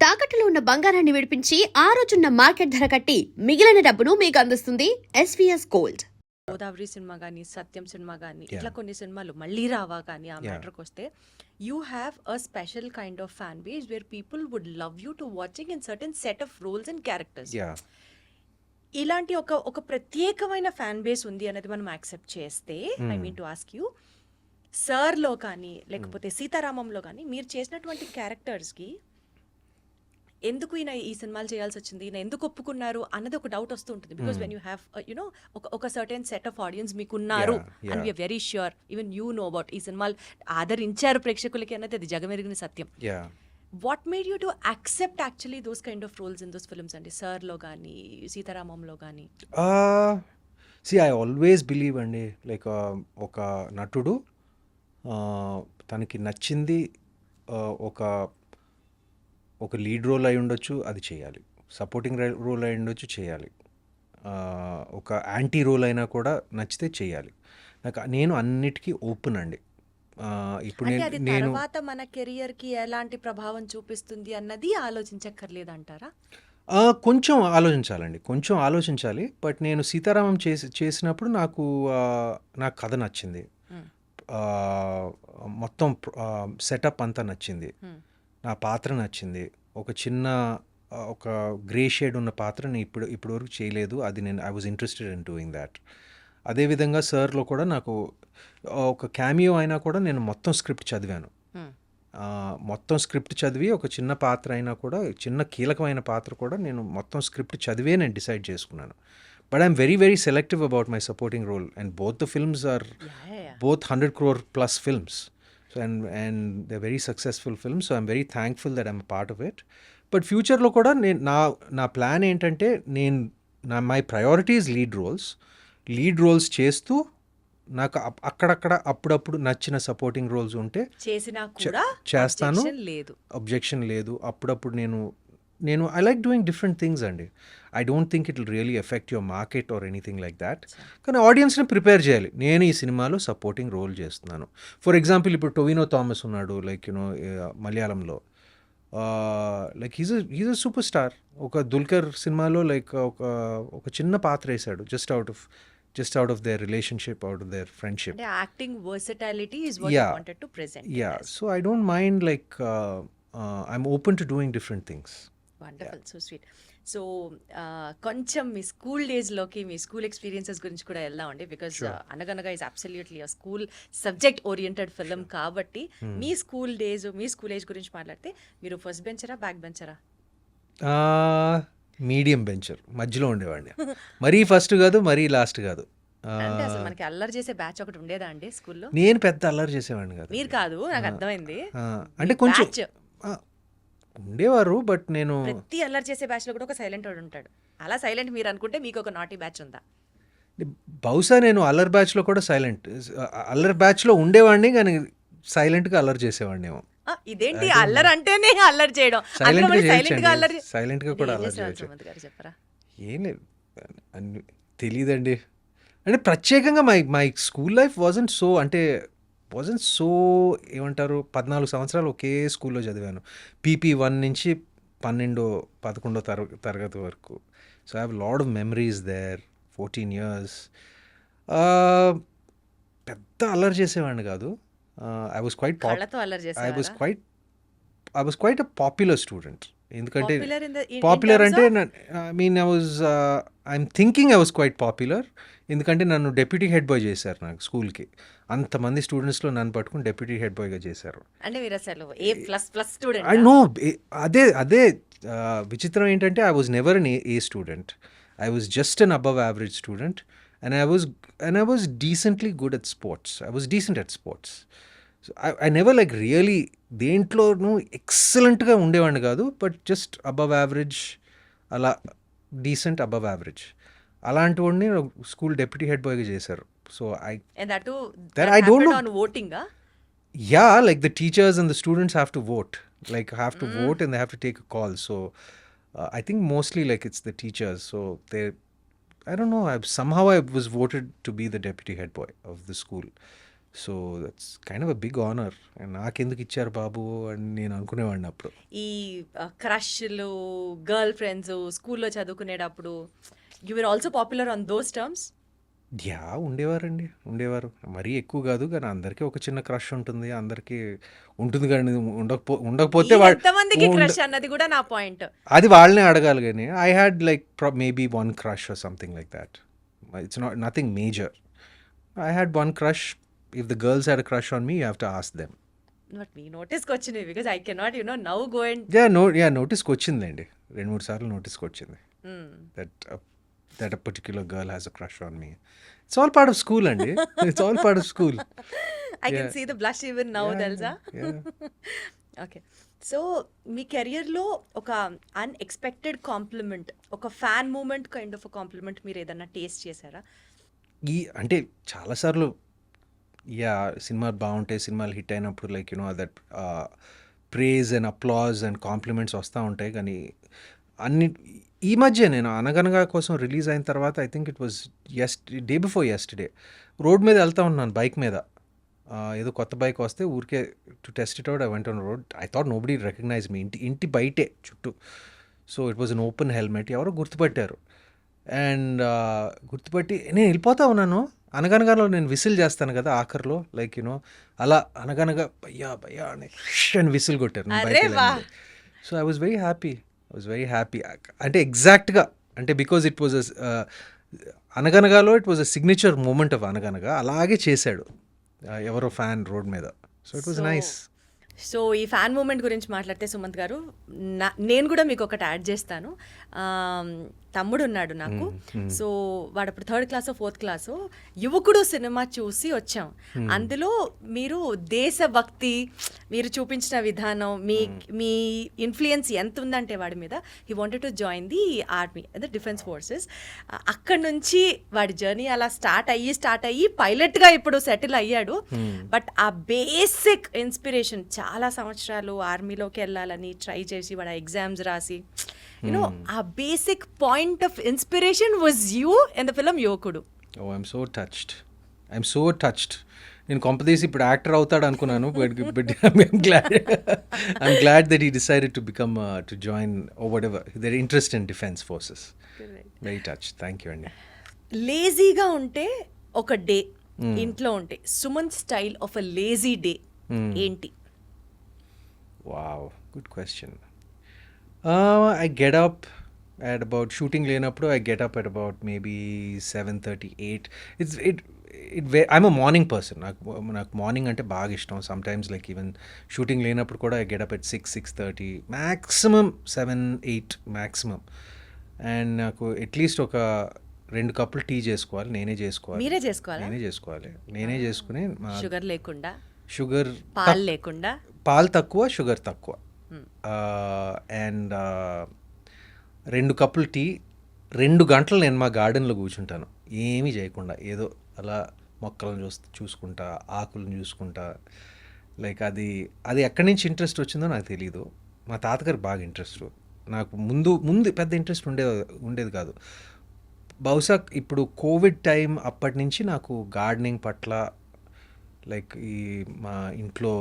తాకట్టులో ఉన్న బంగారాన్ని విడిపించి ఆ రోజున్న మార్కెట్ ధర కట్టి మిగిలిన డబ్బును మీకు అందిస్తుంది ఎస్వీఎస్ గోల్డ్. గోదావరి సినిమా కానీ, సత్యం సినిమా కానీ, ఇట్లా కొన్ని సినిమాలు మళ్ళీ రావా కానీ ఆ మ్యాటర్కి వస్తే you have a special kind of fan base where people would love you to watching in certain set of roles and characters. ఇలాంటి ఒక ప్రత్యేకమైన ఫ్యాన్ బేస్ ఉంది అనేది మనం యాక్సెప్ట్ చేస్తే, I mean to ask you, సర్లో కానీ లేకపోతే సీతారామంలో కానీ మీరు చేసినటువంటి క్యారెక్టర్స్కి ఎందుకు ఈయన ఈ సినిమాలు చేయాల్సి వచ్చింది, ఈయన ఎందుకు ఒప్పుకున్నారు అన్నది ఒక డౌట్ వస్తూ ఉంటుంది. Because when you have you know ఒక సర్టెన్ సెట్ ఆఫ్ ఆడియన్స్ మీకున్నారు and we are very sure even you know about ఈ సినిమాలు ఆదరించారు ప్రేక్షకులకి అన్నది అది జగమెరిగిన సత్యం. What made you to accept actually those kind of roles in those films అండి, సర్లో కానీ సీతారామంలో కానీ? ఐ ఆల్వేస్ బిలీవ్ అండి, లైక్ ఒక నటుడు తనకి నచ్చింది ఒక లీడ్ రోల్ అయి ఉండొచ్చు, అది చేయాలి. సపోర్టింగ్ రోల్ అయి ఉండొచ్చు, చేయాలి. ఒక యాంటీ రోల్ అయినా కూడా నచ్చితే చేయాలి. నేను అన్నిటికీ ఓపెన్ అండి. ఇప్పుడు నేను తర్వాత మన కెరియర్ కి ఎలాంటి ప్రభావం చూపిస్తుంది అన్నది ఆలోచించక్కర్లేదంటారా? కొంచెం ఆలోచించాలండి, కొంచెం ఆలోచించాలి. బట్ నేను సీతారామం చేసినప్పుడు నాకు కథ నచ్చింది, మొత్తం సెటప్ అంతా నచ్చింది, నా పాత్ర నచ్చింది. ఒక గ్రే షేడ్ ఉన్న పాత్ర నేను ఇప్పటివరకు చేయలేదు, అది I was interested in doing that. అదేవిధంగా సర్లో కూడా నాకు ఒక క్యామియో అయినా కూడా నేను మొత్తం స్క్రిప్ట్ చదివాను. మొత్తం స్క్రిప్ట్ చదివి ఒక చిన్న పాత్ర అయినా కూడా, చిన్న కీలకమైన పాత్ర కూడా నేను మొత్తం స్క్రిప్ట్ చదివే నేను డిసైడ్ చేసుకున్నాను. But I'm very very selective about my supporting role and both the films are both 100 crore plus films. So and they're very successful films, so I'm very thankful that I'm a part of it. But ఫ్యూచర్లో కూడా నా plan ఏంటంటే, my priorities lead roles చేస్తూ నాకు అక్కడక్కడ అప్పుడప్పుడు నచ్చిన supporting roles ఉంటే చేస్తాను, అబ్జెక్షన్ లేదు. అప్పుడప్పుడు నేను I like doing different things అండి. I don't think it will really effect your market or anything like that. కానీ ఆడియన్స్ని ప్రిపేర్ చేయాలి, నేను ఈ సినిమాలో సపోర్టింగ్ రోల్ చేస్తున్నాను. ఫర్ ఎగ్జాంపుల్ ఇప్పుడు టొవినో థామస్ ఉన్నాడు, లైక్ మలయాళంలో, like he's a super star. ఒక దుల్కర్ సినిమాలో లైక్ ఒక చిన్న పాత్ర వేశాడు, just out of their relationship, out of their friendship. The acting versatility is what you wanted to present. So I don't mind, like I'm open to doing different things. Wonderful. So sweet. So కొంచెం మీ school డేస్లోకి, మీ school experiences గురించి కూడా వెళ్దామండి. Because అనగనగా is absolutely a school subject oriented film కాబట్టి మీ school days, మీ school age గురించి మాట్లాడితే మీరు first బెంచరా, back బెంచరా? Medium bencher, మధ్యలో ఉండేవాడిని. మరీ ఫస్ట్ కాదు, మరీ లాస్ట్ కాదు. అంటే అసలు మనకి అల్లరి చేసే బ్యాచ్ ఒకటి ఉండేదా అండి స్కూల్లో? నేను పెద్ద అల్లరి చేసేవాడిని కాదు. మీరు కాదు, నాకు అర్థమైంది. అంటే కొంచెం ఉండేవారు, బట్ నేను ప్రతి అల్లరి చేసే బ్యాచ్ లో కూడా ఒక సైలెంట్ వాడు ఉంటాడు. అలా సైలెంట్ మీరు అనుకుంటే మీకు ఒక నాటీ బ్యాచ్ ఉందా? బహుశా నేను అల్లరి బ్యాచ్లో కూడా అల్లరి బ్యాచ్లో ఉండేవాడిని, కానీ సైలెంట్గా అల్లరి చేసేవాడిని ఏమో. ఇదేంటి అల్లరి అంటేనే అల్లరి చేయడం, సైలెంట్గా కూడా అల్లరి చెప్పరా? ఏం లేదు, తెలీదండి. అంటే ప్రత్యేకంగా my school life wasn't so ఏమంటారు, 14 సంవత్సరాలు ఒకే స్కూల్లో చదివాను, PP 1 నుంచి 11వ తరగతి వరకు. So I have lot of memories there. 14 years. పెద్ద అల్లరి చేసేవాడిని కాదు. I was quite a popular student. ఎందుకంటే పాపులర్ అంటే I'm thinking I was quite popular. ఎందుకంటే నన్ను డెప్యూటీ హెడ్ బాయ్ చేశారు నాకు స్కూల్కి. అంతమంది స్టూడెంట్స్లో నన్ను పట్టుకుని డెప్యూటీ హెడ్ బాయ్గా చేశారు. అదే విచిత్రం ఏంటంటే, I was never an A student. I was just an above average student. And I was decently good at sports. I was decent at sports. So I never like really దేంట్లోనూ ఎక్సలెంట్గా ఉండేవాడిని కాదు, but just above average, అలా decent above average. అలాంటి వాడిని school deputy head బాయ్గా చేశారు. So I don't know. Yeah, like the teachers and the students have to vote. Vote and they have to take a call. So I think mostly like it's the teachers. So I don't know. Somehow I was voted to be the deputy head boy of the school. So that's kind of a big honour. నాకెందుకు ఇచ్చారు బాబు అని నేను అనుకునేవాడిని అప్పుడు. ఈ క్రష్లు, girl friends స్కూల్లో చదువుకునేటప్పుడు you were also popular on those terms? ఉండేవారు. మరీ ఎక్కువ కాదు కానీ అందరికీ ఒక చిన్న క్రష్ ఉంటుంది. అందరికీ ఉంటుంది కానీ ఉండకపోతే ఎంతమందికి క్రష్ అన్నది కూడా నా పాయింట్. అది వాళ్ళనే అడగాలి కానీ I had like maybe one crush or something like that. It's not nothing major. I had one crush. If the girls had crush on me you have to ask them. But మీ నోటీస్కి వచ్చినాయి because I cannot now go and నోటీస్కి వచ్చిందండి. 2-3 సార్లు నోటీస్కి వచ్చింది that a particular girl has a crush on me. It's all part of school అండి. It's all part of school. I can see the blush even now, తెలుసా? Okay. So మీ కెరియర్లో ఒక unexpected compliment, ఒక fan moment kind of compliment మీరు ఏదన్నా taste చేశారా? అంటే చాలాసార్లు సినిమాలు బాగుంటాయి, సినిమాలు హిట్ అయినప్పుడు like that praise and applause and compliments వస్తూ ఉంటాయి. కానీ ఈ మధ్య నేను అనగనగా కోసం రిలీజ్ అయిన తర్వాత I think it was day before yesterday road మీద వెళ్తా ఉన్నాను బైక్ మీద. ఏదో కొత్త బైక్ వస్తే ఊరికే to test it out I went on road. I thought nobody recognise me. ఇంటి బయటే చుట్టూ. So it was an open helmet. ఎవరో గుర్తుపట్టారు. అండ్ గుర్తుపట్టి నేను వెళ్ళిపోతా ఉన్నాను. అనగనగాలో నేను విసిల్ చేస్తాను కదా ఆఖరిలో లైక్ అలా అనగనగా భయ్యా అని విసిల్ కొట్టారు. So I was very happy. అంటే ఎగ్జాక్ట్గా అంటే బికాజ్ ఇట్ వాజ్ అనగనగాలో it was a signature moment of Anaganaga. అలాగే చేశాడు ఎవరో ఫ్యాన్ రోడ్ మీద. So it was nice. So ఈ ఫ్యాన్ మూమెంట్ గురించి మాట్లాడితే సుమంత్ గారు, నేను కూడా మీకు ఒకటి యాడ్ చేస్తాను. తమ్ముడు ఉన్నాడు నాకు. సో వాడు అప్పుడు 3rd క్లాసో 4th క్లాసో యువకుడు సినిమా చూసి వచ్చాం. అందులో మీరు దేశభక్తి మీరు చూపించిన విధానం, మీ ఇన్ఫ్లుయెన్స్ ఎంత ఉందంటే వాడి మీద, he wanted to join the army, అదే డిఫెన్స్ ఫోర్సెస్. అక్కడ నుంచి వాడి జర్నీ అలా స్టార్ట్ అయ్యి పైలట్గా ఇప్పుడు సెటిల్ అయ్యాడు. బట్ ఆ బేసిక్ ఇన్స్పిరేషన్, చాలా సంవత్సరాలు ఆర్మీలోకి వెళ్ళాలని ట్రై చేసి వాడు ఎగ్జామ్స్ రాసి ఆ basic point of inspiration was you in the film యువకుడు. I'm so touched. నేను కొంపదీసి ఇప్పుడు యాక్టర్ అవుతాడు అనుకున్నాను. But I'm glad that he decided to become to join whatever their interest in defence forces. Very touch. Thank you అండి. లేజీగా ఉంటే ఒక డే ఇంట్లో ఉంటే Sumanth style of a lazy day ఏంటి? Wow, good question. I get up at about shooting లేనప్పుడు I get up at about maybe 7:30, 8. I'm a morning person. నాకు morning అంటే బాగా ఇష్టం. సమ్టైమ్స్ లైక్ ఈవెన్ షూటింగ్ లేనప్పుడు కూడా I get up at 6, 6:30, maximum 7, 8 maximum. And నాకు at least ఒక 2 కప్పులు టీ చేసుకోవాలి. నేనే చేసుకోవాలి. నేనే చేసుకుని షుగర్ లేకుండా, పాలు లేకుండా, పాలు తక్కువ, షుగర్ తక్కువ. అండ్ 2 కప్పులు టీ. 2 గంటలు నేను మా గార్డెన్లో కూర్చుంటాను ఏమీ చేయకుండా. ఏదో అలా మొక్కలను చూసుకుంటా, ఆకులను చూసుకుంటా. లైక్ అది ఎక్కడి నుంచి ఇంట్రెస్ట్ వచ్చిందో నాకు తెలీదు. మా తాతగారు బాగా ఇంట్రెస్ట్. నాకు ముందు పెద్ద ఇంట్రెస్ట్ ఉండేది కాదు. బహుశా ఇప్పుడు కోవిడ్ టైం అప్పటి నుంచి నాకు గార్డెనింగ్ పట్ల లైక్ ఈ మా ఇంట్లో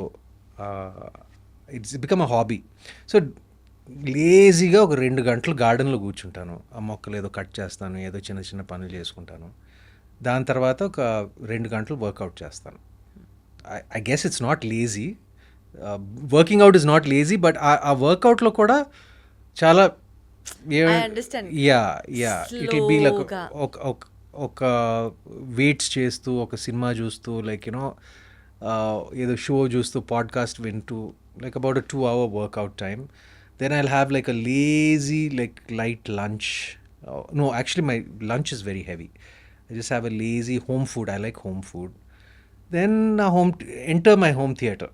it's become a hobby. So లేజీగా ఒక 2 గంటలు గార్డెన్లో కూర్చుంటాను. ఆ మొక్కలు ఏదో కట్ చేస్తాను, ఏదో చిన్న పనులు చేసుకుంటాను. దాని తర్వాత ఒక 2 గంటలు వర్కౌట్ చేస్తాను. I guess it's not lazy. Working out is not lazy, but ఆ వర్కౌట్లో కూడా చాలా ఇట్ విల్ బీ లైక్ ఒక వెయిట్స్ చేస్తూ, ఒక సినిమా చూస్తూ, లైక్ ఏదో షో చూస్తూ, పాడ్కాస్ట్ వింటూ, like about a 2-hour workout time. Then I'll have like a lazy, like light lunch. No, actually my lunch is very heavy. I just have a lazy home food. I like home food. Then enter my home theater.